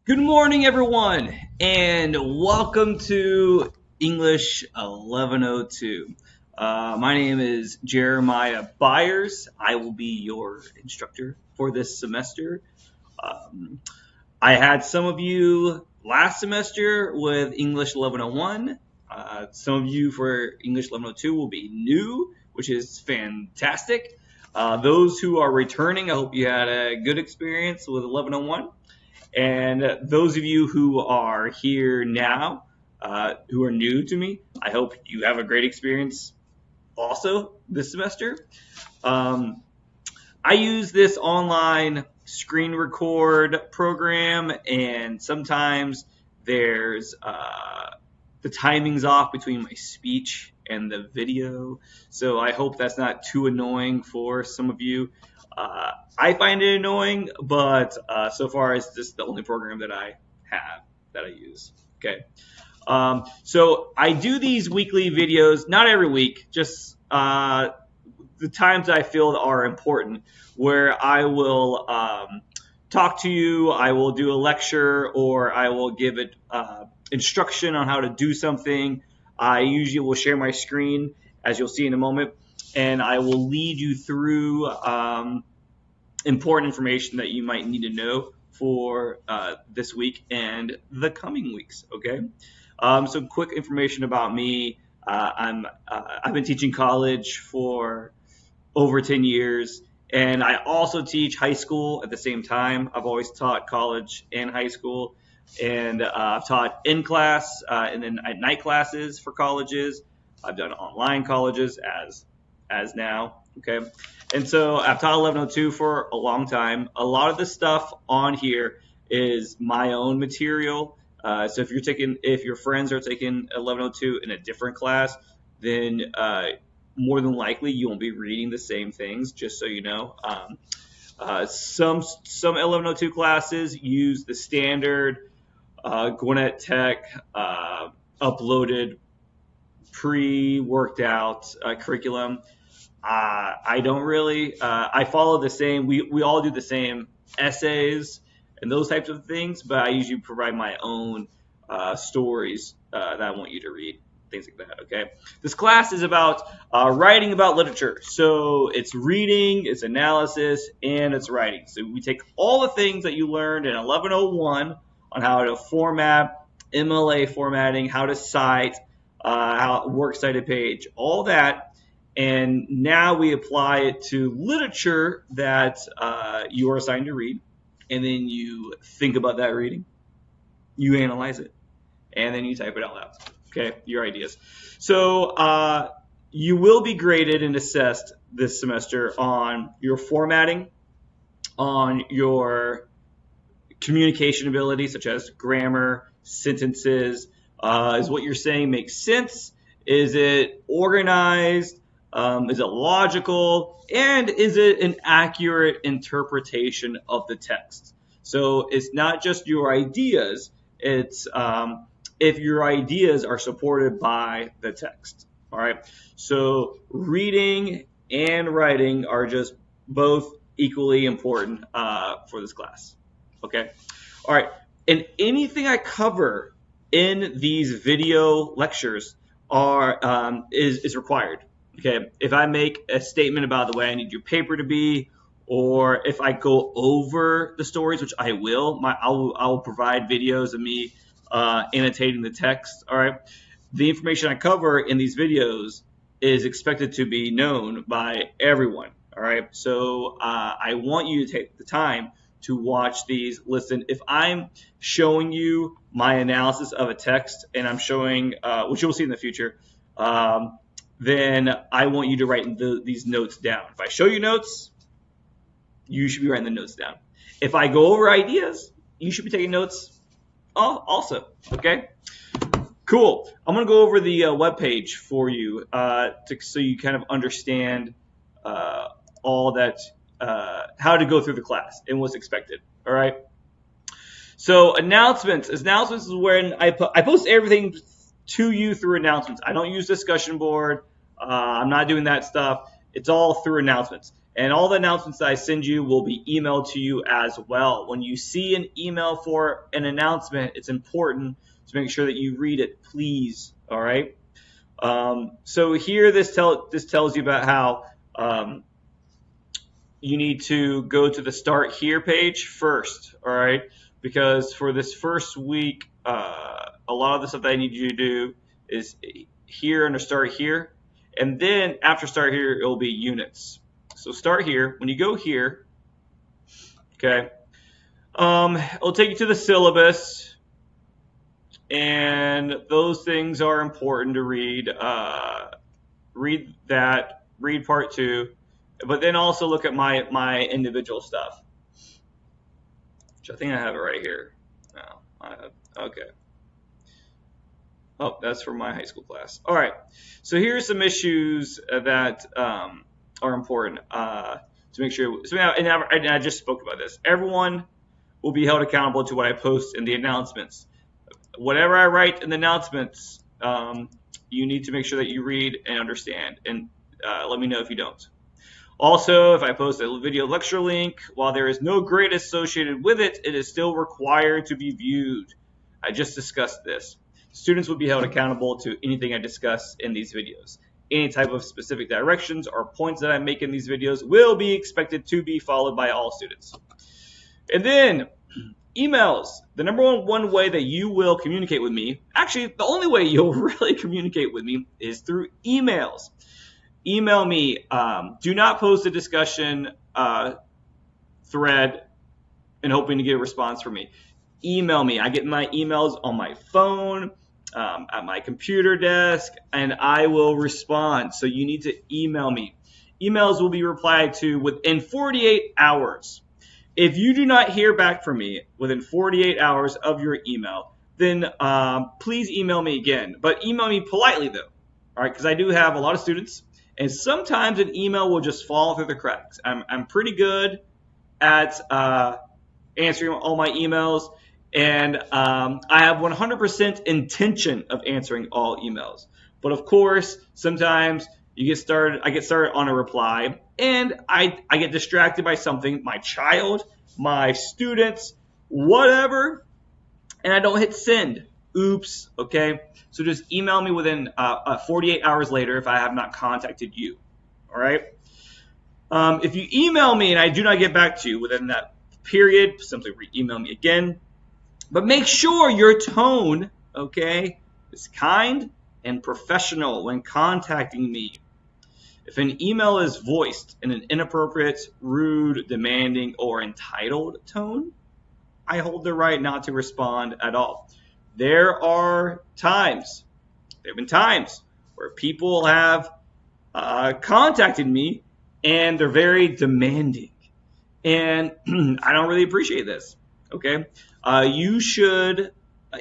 Good morning, everyone, and welcome to English 1102. My name is Jeremiah Byers. I will be your instructor for this semester. Um, I had some of you last semester with English 1101. Some of you for English 1102 will be new, which is fantastic. Those who are returning, I hope you had a good experience with 1101. And those of you who are here now, who are new to me, I hope you have a great experience also this semester. Um, I use this online screen record program, and sometimes there's the timing's off between my speech and the video. So I hope that's not too annoying for some of you. I find it annoying, but so far it's just the only program that I have that I use. Okay. So I do these weekly videos, not every week, just the times I feel are important, where I will talk to you, I will do a lecture, or I will give it instruction on how to do something. I usually will share my screen, as you'll see in a moment, and I will lead you through important information that you might need to know for this week and the coming weeks. Okay. So quick information about me. I've been teaching college for over 10 years, and I also teach high school at the same time. I've always taught college and high school, and I've taught in class and then at night classes for colleges. I've done online colleges as now. Okay. And so I've taught 1102 for a long time. A lot of the stuff on here is my own material. So if your friends are taking 1102 in a different class, then more than likely you won't be reading the same things, just so you know. Some 1102 classes use the standard Gwinnett Tech uploaded pre-worked out curriculum. I don't really. I follow the same. We all do the same essays and those types of things, but I usually provide my own stories that I want you to read, things like that. Okay. This class is about writing about literature. So it's reading, it's analysis, and it's writing. So we take all the things that you learned in 1101 on how to format, MLA formatting, how to cite, how works cited page, all that. And now we apply it to literature that you are assigned to read. And then you think about that reading, you analyze it, and then you type it out loud. Okay, your ideas. So you will be graded and assessed this semester on your formatting, on your communication ability, such as grammar, sentences. Is what you're saying make sense? Is it organized? Is it logical? And is it an accurate interpretation of the text? So it's not just your ideas, it's if your ideas are supported by the text. All right. So reading and writing are just both equally important for this class. Okay. All right. And anything I cover in these video lectures is required. Okay, if I make a statement about the way I need your paper to be, or if I go over the stories, which I will, I will provide videos of me annotating the text. All right, the information I cover in these videos is expected to be known by everyone. All right, so I want you to take the time to watch these, listen. If I'm showing you my analysis of a text, and I'm showing, which you'll see in the future, then I want you to write these notes down. If I show you notes, you should be writing the notes down. If I go over ideas, you should be taking notes also. Okay? Cool. I'm going to go over the webpage for you so you kind of understand all that, how to go through the class and what's expected. All right? So announcements. Announcements is when I post everything to you through announcements. I don't use discussion board. I'm not doing that stuff. It's all through announcements. And all the announcements that I send you will be emailed to you as well. When you see an email for an announcement, it's important to make sure that you read it, please. All right. So here, this tells you about how you need to go to the Start Here page first. All right, because for this first week, a lot of the stuff that I need you to do is here under Start Here, and then after Start Here, it will be units. So Start Here. When you go here, okay, it'll take you to the syllabus, and those things are important to read. Read that. Read part 2, but then also look at my individual stuff. Which I think I have it right here. No, okay. Oh, that's for my high school class. All right. So here's some issues that are important to make sure. So and I just spoke about this. Everyone will be held accountable to what I post in the announcements. Whatever I write in the announcements, you need to make sure that you read and understand, and let me know if you don't. Also, if I post a video lecture link, while there is no grade associated with it, it is still required to be viewed. I just discussed this. Students will be held accountable to anything I discuss in these videos. Any type of specific directions or points that I make in these videos will be expected to be followed by all students. And then, emails. The number one way that you will communicate with me, actually the only way you'll really communicate with me, is through emails. Email me. Do not post a discussion thread and hoping to get a response from me. Email me. I get my emails on my phone, at my computer desk, and I will respond. So you need to email me. Emails will be replied to within 48 hours. If you do not hear back from me within 48 hours of your email, then please email me again. But email me politely, though, all right? Because I do have a lot of students, and sometimes an email will just fall through the cracks. I'm pretty good at answering all my emails, and I have 100% intention of answering all emails. But of course, sometimes I get started on a reply, and I get distracted by something, my child, my students, whatever, and I don't hit send. Oops, okay? So just email me within 48 hours later if I have not contacted you, all right? If you email me and I do not get back to you within that period, simply re-email me again. But make sure your tone, okay, is kind and professional when contacting me. If an email is voiced in an inappropriate, rude, demanding, or entitled tone, I hold the right not to respond at all. There have been times where people have contacted me and they're very demanding. And I don't really appreciate this, okay? You should,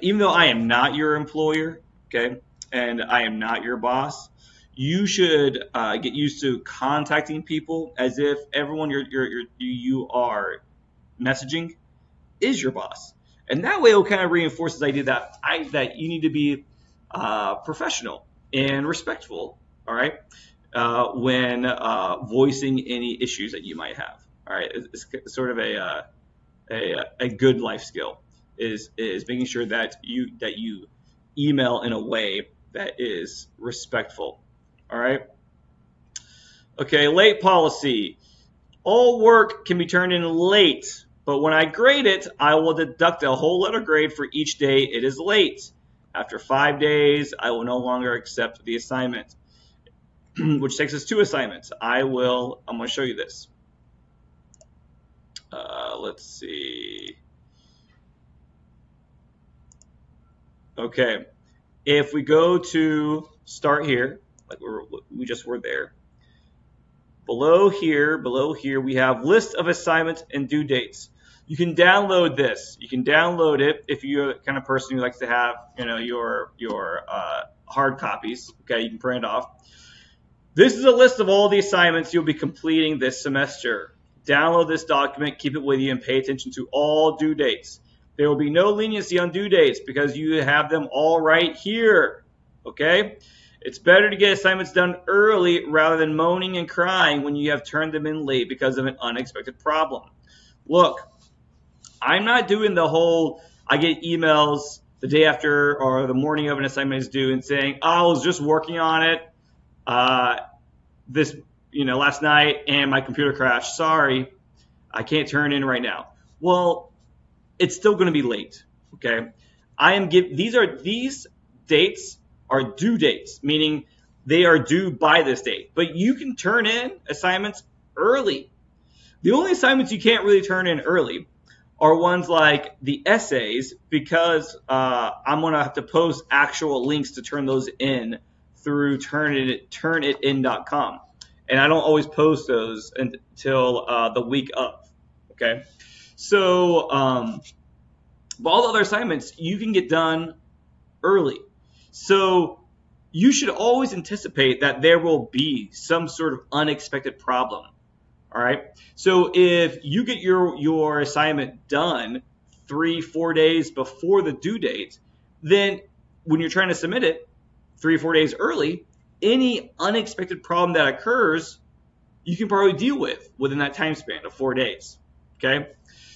even though I am not your employer, okay, and I am not your boss, you should get used to contacting people as if everyone you are messaging is your boss. And that way it will kind of reinforce this idea that you need to be professional and respectful, all right, when voicing any issues that you might have. All right, it's sort of a good life skill is making sure that you email in a way that is respectful. All right. Okay, late policy. All work can be turned in late, but when I grade it, I will deduct a whole letter grade for each day it is late. After 5 days, I will no longer accept the assignment, which takes us to assignments. I'm going to show you this. Let's see. Okay, if we go to Start Here, like we just were there. Below here, we have list of assignments and due dates. You can download this. You can download it if you're the kind of person who likes to have, your hard copies. Okay, you can print it off. This is a list of all the assignments you'll be completing this semester. Download this document, keep it with you, and pay attention to all due dates. There will be no leniency on due dates because you have them all right here. Okay? It's better to get assignments done early rather than moaning and crying when you have turned them in late because of an unexpected problem. Look, I'm not doing the whole, I get emails the day after or the morning of an assignment is due and saying, oh, I was just working on it last night and my computer crashed. Sorry, I can't turn in right now. Well, it's still going to be late. Okay, these dates are due dates, meaning they are due by this date. But you can turn in assignments early. The only assignments you can't really turn in early are ones like the essays, because I'm going to have to post actual links to turn those in through turnitin.com. And I don't always post those until the week of. Okay, so but all the other assignments you can get done early. So you should always anticipate that there will be some sort of unexpected problem. All right. So if you get your assignment done 3-4 days before the due date, then when you're trying to submit it 3 or 4 days early, any unexpected problem that occurs, you can probably deal with within that time span of 4 days. Okay.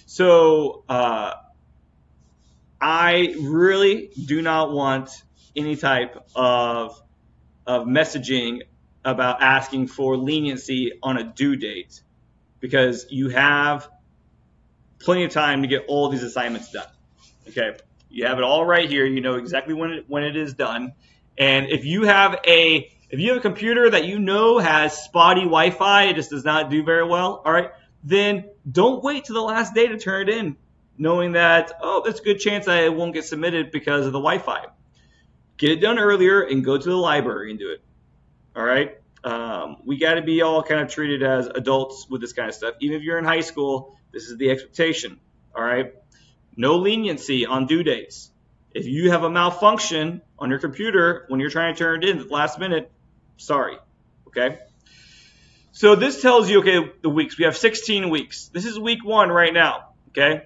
So I really do not want any type of messaging about asking for leniency on a due date, because you have plenty of time to get all these assignments done. Okay, you have it all right here. You know exactly when it is done. And if you have a computer that you know has spotty Wi-Fi, it just does not do very well. All right, then don't wait to the last day to turn it in, knowing that, oh, there's a good chance that it won't get submitted because of the Wi-Fi. Get it done earlier and go to the library and do it. All right. We got to be all kind of treated as adults with this kind of stuff. Even if you're in high school, this is the expectation. All right. No leniency on due dates. If you have a malfunction on your computer when you're trying to turn it in at the last minute, sorry. Okay. So this tells you, okay, the weeks. We have 16 weeks. This is week 1 right now. Okay.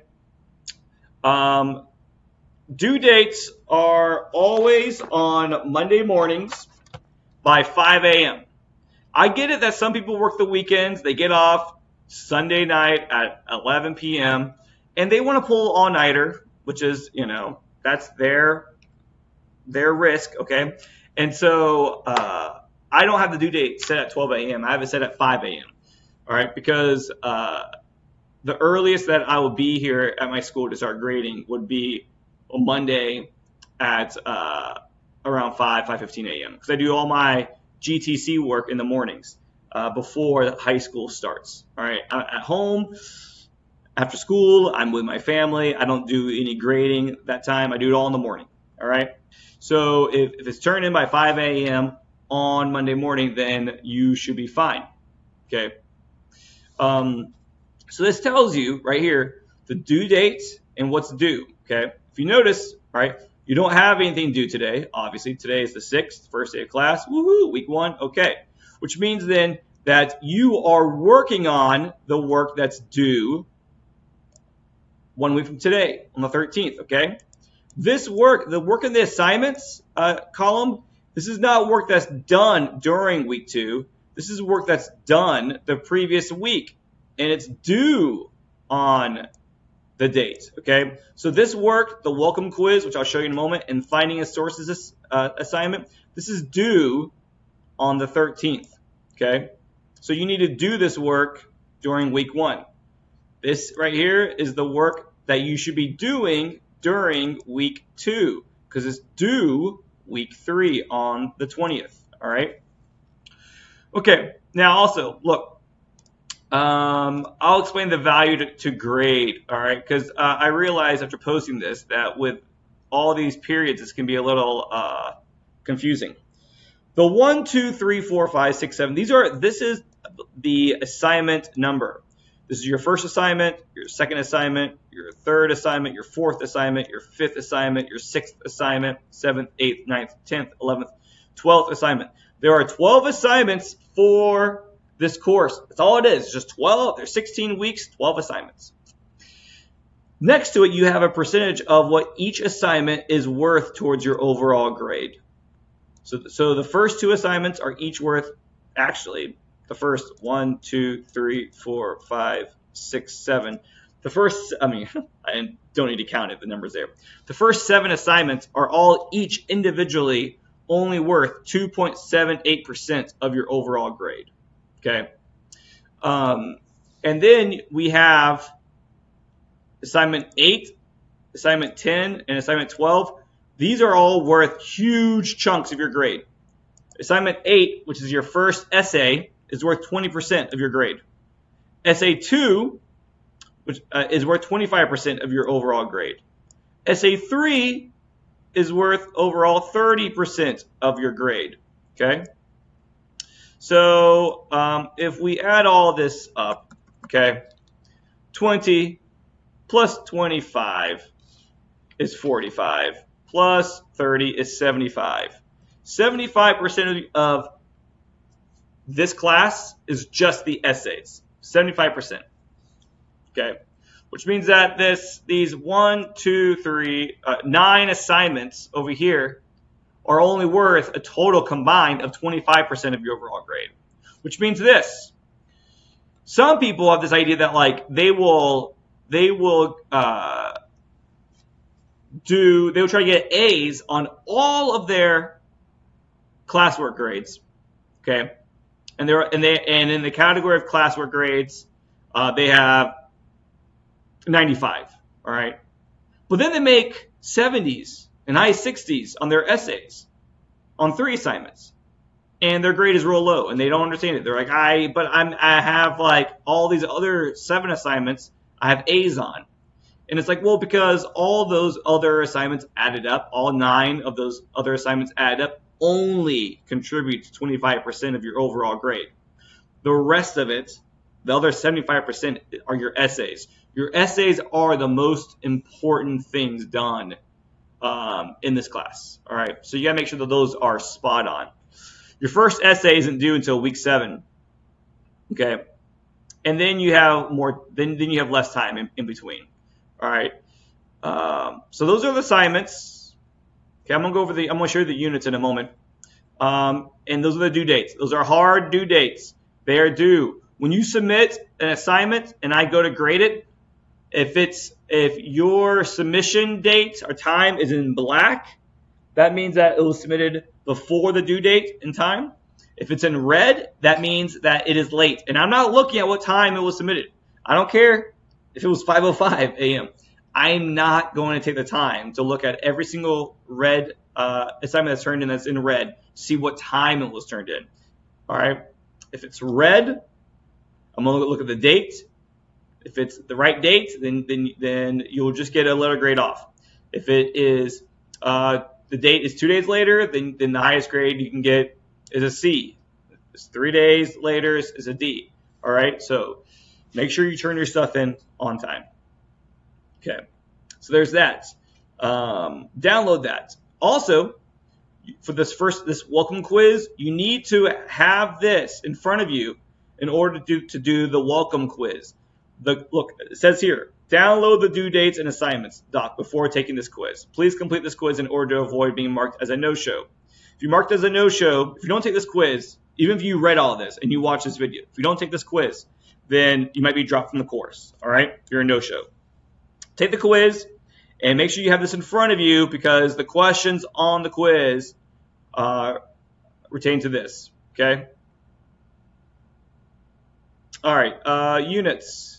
Due dates are always on Monday mornings by 5 a.m. I get it that some people work the weekends. They get off Sunday night at 11 p.m. and they want to pull all-nighter, which is, that's their risk, okay? And so I don't have the due date set at 12 a.m. I have it set at 5 a.m., all right? Because the earliest that I will be here at my school to start grading would be on Monday at around 5:15 a.m. because I do all my GTC work in the mornings before high school starts. All right, I'm at home after school. I'm with my family. I don't do any grading that time. I do it all in the morning. All right. So if it's turned in by 5 a.m. on Monday morning, then you should be fine. Okay. So this tells you right here the due date and what's due. Okay. If you notice, right, you don't have anything due today. Obviously, today is the 6th, first day of class. Woohoo, week 1. Okay. Which means then that you are working on the work that's due 1 week from today, on the 13th. Okay. This work, the work in the assignments column, this is not work that's done during week 2. This is work that's done the previous week, and it's due on the date, okay? So this work, the welcome quiz, which I'll show you in a moment, and finding a sources assignment, this is due on the 13th, okay? So you need to do this work during week 1. This right here is the work that you should be doing during week 2, because it's due week 3 on the 20th, all right? Okay, now also, look, I'll explain the value to grade, all right? Because I realized after posting this that with all these periods, this can be a little confusing. The 1, 2, 3, 4, 5, 6, 7, this is the assignment number. This is your first assignment, your second assignment, your third assignment, your fourth assignment, your fifth assignment, your sixth assignment, 7th, 8th, 9th, 10th, 11th, 12th assignment. There are 12 assignments for this course. That's all it is, just 12. There's 16 weeks, 12 assignments. Next to it, you have a percentage of what each assignment is worth towards your overall grade. So the first 2 assignments are each worth, actually, the first 1, 2, 3, 4, 5, 6, 7. The first, I don't need to count it, the number's there. The first 7 assignments are all each individually only worth 2.78% of your overall grade. Okay. And then we have assignment 8, assignment 10, and assignment 12. These are all worth huge chunks of your grade. Assignment 8, which is your first essay, is worth 20% of your grade. Essay 2, which is worth 25% of your overall grade. Essay 3 is worth overall 30% of your grade. Okay? So if we add all this up, okay, 20 plus 25 is 45, plus 30 is 75. 75% of this class is just the essays. 75%. Okay, which means that these 9 assignments over here are only worth a total combined of 25% of your overall grade. Which means this: some people have this idea that like they will try to get A's on all of their classwork grades, okay, and in the category of classwork grades, they have 95, all right, but then they make 70s and high 60s on their essays on 3 assignments, and their grade is real low, and they don't understand it. They're like, I have like all these other 7 assignments I have A's on. And it's like, well, because all those other assignments added up, all 9 of those other assignments added up, only contribute to 25% of your overall grade. The rest of it, the other 75%, are your essays. Your essays are the most important things done in this class. All right, so you gotta make sure that those are spot on. Your first essay isn't due until week 7. Okay, and then you have more. Then you have less time in between. All right. So those are the assignments. Okay, I'm gonna show you the units in a moment. And those are the due dates. Those are hard due dates. They are due when you submit an assignment, and I go to grade it. If your submission date or time is in black, that means that it was submitted before the due date in time. If it's in red, that means that it is late. And I'm not looking at what time it was submitted. I don't care if it was 5:05 a.m. I'm not going to take the time to look at every single red assignment that's turned in that's in red, see what time it was turned in. All right. If it's red, I'm going to look at the date. If it's the right date, then you'll just get a letter grade off. If it is the date is 2 days later, then the highest grade you can get is a C. If it's 3 days later is a D. All right. So make sure you turn your stuff in on time. Okay, so there's that. Download that. Also, for this welcome quiz, you need to have this in front of you in order to do the welcome quiz. Look, it says here, download the due dates and assignments doc before taking this quiz. Please complete this quiz in order to avoid being marked as a no-show. If you're marked as a no-show, if you don't take this quiz, even if you read all this and you watch this video, if you don't take this quiz, then you might be dropped from the course, all right? You're a no-show. Take the quiz and make sure you have this in front of you because the questions on the quiz pertain to this, okay? All right, units.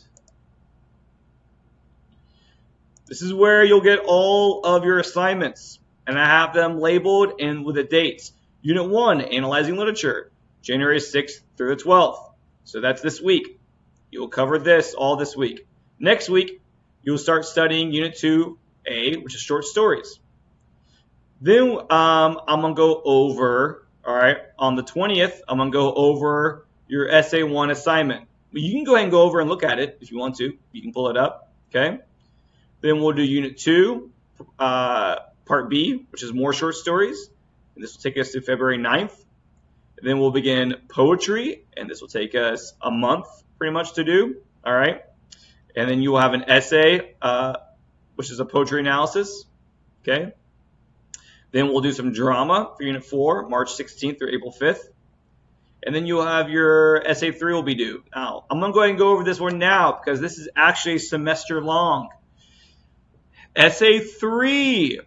This is where you'll get all of your assignments, and I have them labeled and with the dates. Unit 1, Analyzing Literature, January 6th through the 12th. So that's this week. You'll cover this all this week. Next week, you'll start studying Unit 2A, which is short stories. Then I'm going to go over, all right, on the 20th, I'm going to go over your Essay 1 assignment. You can go ahead and go over and look at it if you want to. You can pull it up, okay? Then we'll do Unit 2, Part B, which is more short stories. And this will take us to February 9th. And then we'll begin poetry, and this will take us a month pretty much to do, all right? And then you will have an essay, which is a poetry analysis, okay? Then we'll do some drama for Unit 4, March 16th through April 5th. And then you'll have your Essay 3 will be due. Now, I'm going to go ahead and go over this one now because this is actually a semester long. Essay 3.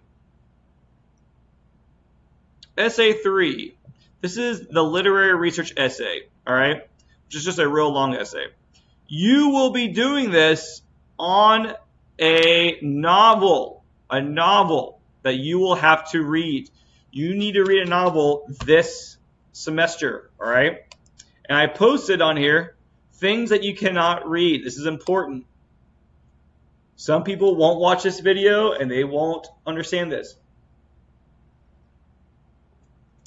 Essay 3. This is the literary research essay, all right, which is just a real long essay. You will be doing this on a novel that you will have to read. You need to read a novel this semester, all right? And I posted on here things that you cannot read. This is important. Some people won't watch this video and they won't understand this.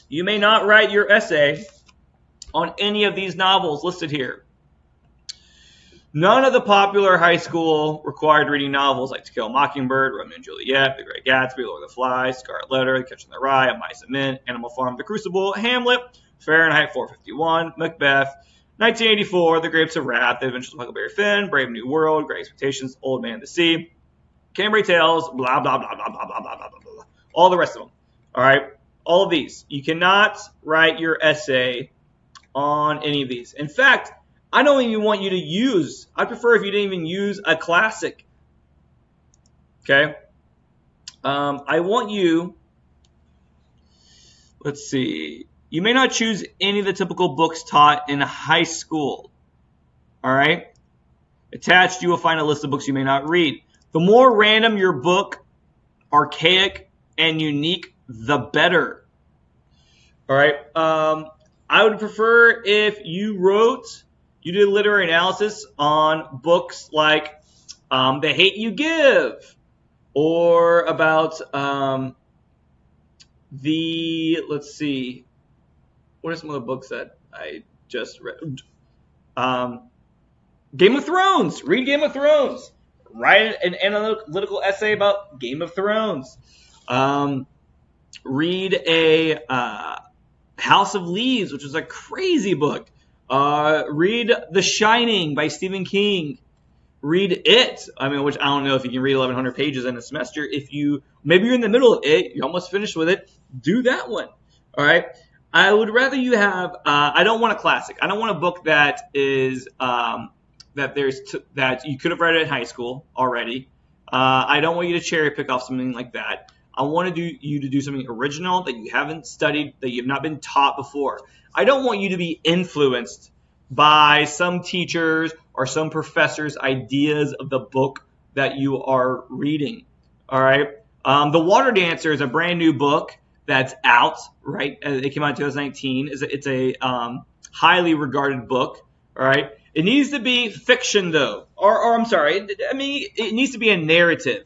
You may not write your essay on any of these novels listed here. None of the popular high school required reading novels like To Kill a Mockingbird, Romeo and Juliet, The Great Gatsby, Lord of the Flies, Scarlet Letter, The Catcher in the Rye, A Mice and Men, Animal Farm, The Crucible, Hamlet, Fahrenheit 451, Macbeth, 1984, The Grapes of Wrath, The Adventures of Huckleberry Finn, Brave New World, Great Expectations, Old Man and the Sea, Canterbury Tales, blah, blah, blah, blah, blah, blah, blah, blah, blah, all the rest of them. All right? All of these. You cannot write your essay on any of these. In fact, I don't even want you to use, I'd prefer if you didn't even use a classic. Okay? I want you, let's see, you may not choose any of the typical books taught in high school. All right? Attached, you will find a list of books you may not read. The more random your book, archaic and unique, the better. All right? I would prefer if you did literary analysis on books like The Hate You Give, or about let's see, what are some of the books that I just read? Game of Thrones. Read Game of Thrones. Write an analytical essay about Game of Thrones. Read a House of Leaves, which is a crazy book. Read The Shining by Stephen King. Read It. Which I don't know if you can read 1,100 pages in a semester. Maybe you're in the middle of it, you're almost finished with it, do that one. All right. I would rather you have. I don't want a classic. I don't want a book that is that you could have read it in high school already. I don't want you to cherry pick off something like that. I want you to do something original that you haven't studied, that you've not been taught before. I don't want you to be influenced by some teachers or some professors' ideas of the book that you are reading. All right. The Water Dancer is a brand new book that's out, right? It came out in 2019. It's a highly regarded book. All right. It needs to be fiction, though. Or I'm sorry. It needs to be a narrative.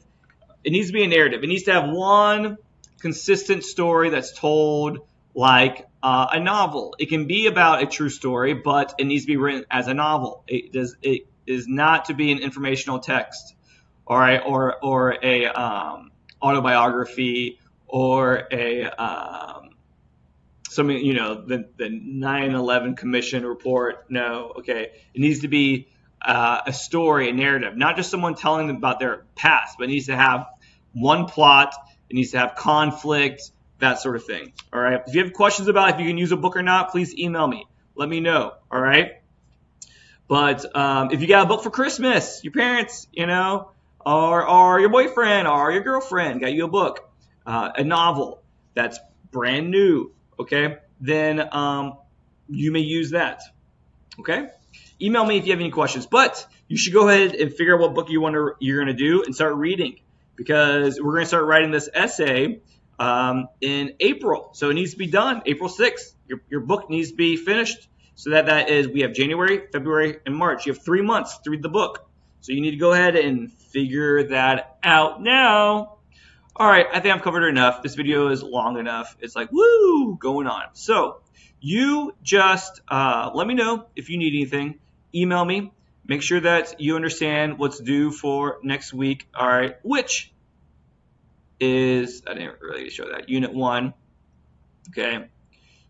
It needs to be a narrative. It needs to have one consistent story that's told like a novel. It can be about a true story, but it needs to be written as a novel. It is not to be an informational text, all right, or a autobiography, or a something, the 9/11 Commission report. No, okay. It needs to be a story, a narrative, not just someone telling them about their past, but it needs to have one plot. It needs to have conflict, that sort of thing. All right. If you have questions about if you can use a book or not, please email me. Let me know. All right. But if you got a book for Christmas, your parents, or your boyfriend or your girlfriend got you a book, a novel that's brand new, okay, then you may use that. Okay. Email me if you have any questions. But you should go ahead and figure out what book you're going to do and start reading, because we're going to start writing this essay in April. So it needs to be done April 6th. Your book needs to be finished. So that is, we have January, February, and March. You have 3 months to read the book. So you need to go ahead and figure that out now. All right, I think I've covered enough. This video is long enough. It's like, woo, going on. So you just let me know if you need anything. Email me. Make sure that you understand what's due for next week. All right, which is, I didn't really show that, Unit 1. Okay.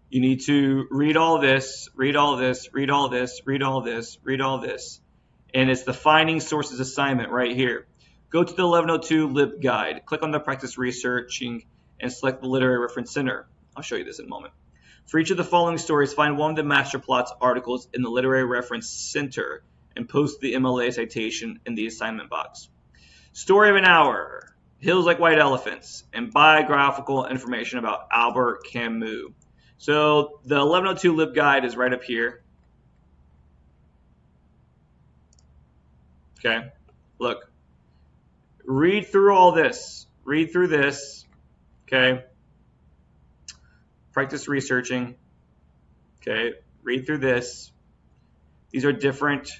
You need to read all this, read all this, read all this, read all this, read all this. And it's the Finding Sources assignment right here. Go to the 1102 LibGuide, click on the practice researching, and select the literary reference center. I'll show you this in a moment. For each of the following stories, find one of the master plots articles in the literary reference center and post the MLA citation in the assignment box. Story of an hour, Hills Like White Elephants, and biographical information about Albert Camus. So the 1102 LibGuide is right up here. Okay, look, read through all this. Read through this, okay? Practice researching, okay? Read through this. These are different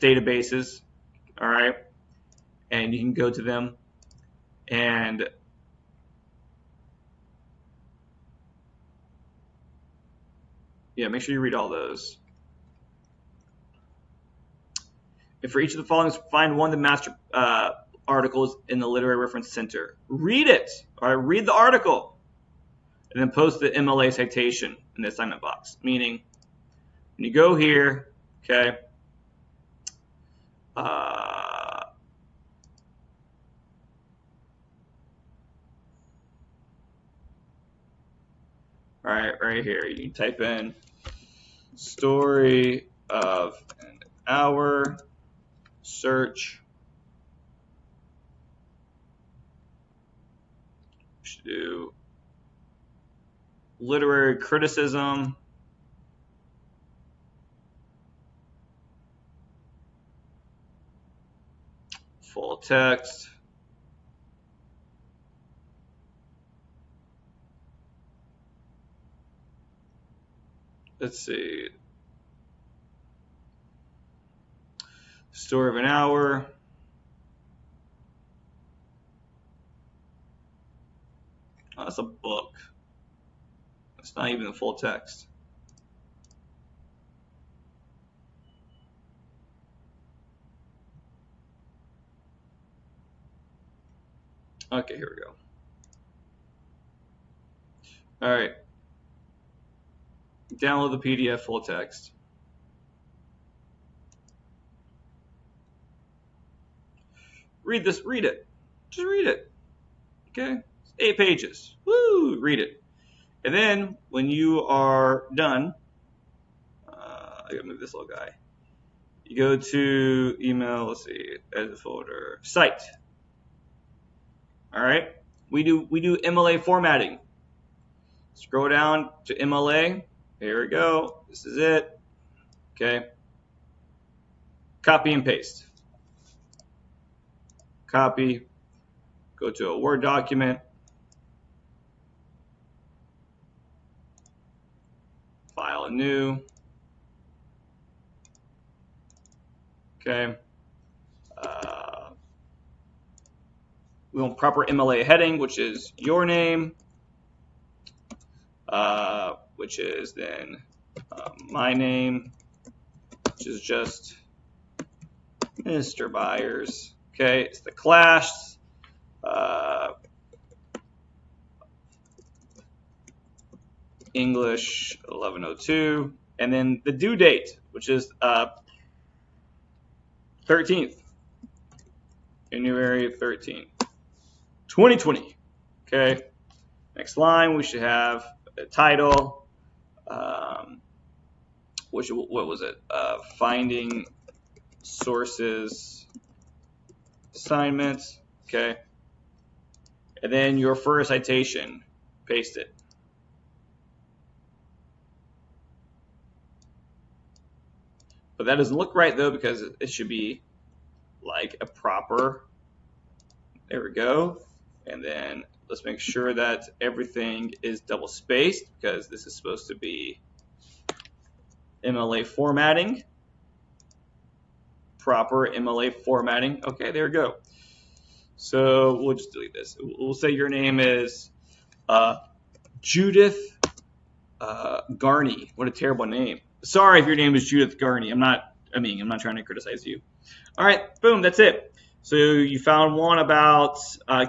databases, all right? And you can go to them and yeah, make sure you read all those. And for each of the following, find one of the master articles in the literary reference center. Read it, all right? Read the article, and then post the MLA citation in the assignment box. Meaning, when you go here, okay, all right, right here, you can type in story of an hour, search. We should do literary criticism. Full text. Let's see. Story of an hour. Oh, that's a book. It's not even the full text. Okay, here we go. All right. Download the PDF full text. Read this, read it. Just read it. Okay? It's 8 pages. Woo! Read it. And then when you are done, I gotta move this little guy. You go to email, let's see, edit the folder, site. All right? We do MLA formatting. Scroll down to MLA. Here we go. This is it. Okay. Copy and paste. Copy. Go to a Word document. File anew. Okay. We want proper MLA heading, which is your name, which is then my name, which is just Mr. Byers. Okay, it's the class. English 1102, and then the due date, which is 13th, January 13th, 2020. Okay, next line we should have a title, what was it? Finding sources assignments. Okay, and then your first citation, paste it. But that doesn't look right though, because it should be like a proper, there we go. And then let's make sure that everything is double spaced, because this is supposed to be MLA formatting, proper MLA formatting. Okay, there we go. So we'll just delete this. We'll say your name is Judith Garney. What a terrible name. Sorry if your name is Judith Garney. I'm not trying to criticize you. All right, boom, that's it. So you found one about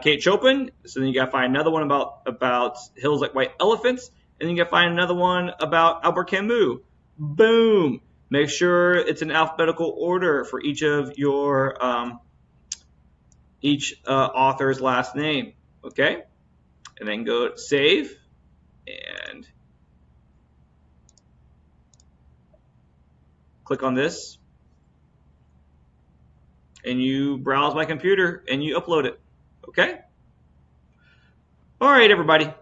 Kate Chopin. So then you got to find another one about Hills Like White Elephants. And then you got to find another one about Albert Camus. Boom. Make sure it's in alphabetical order for each of your each author's last name. Okay, and then go save and click on this, and you browse my computer and you upload it. Okay. All right, everybody.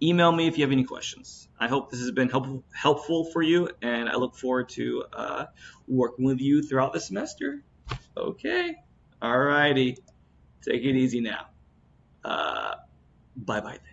Email me if you have any questions. I hope this has been helpful for you, and I look forward to working with you throughout the semester. Okay. All righty. Take it easy now. Bye-bye then.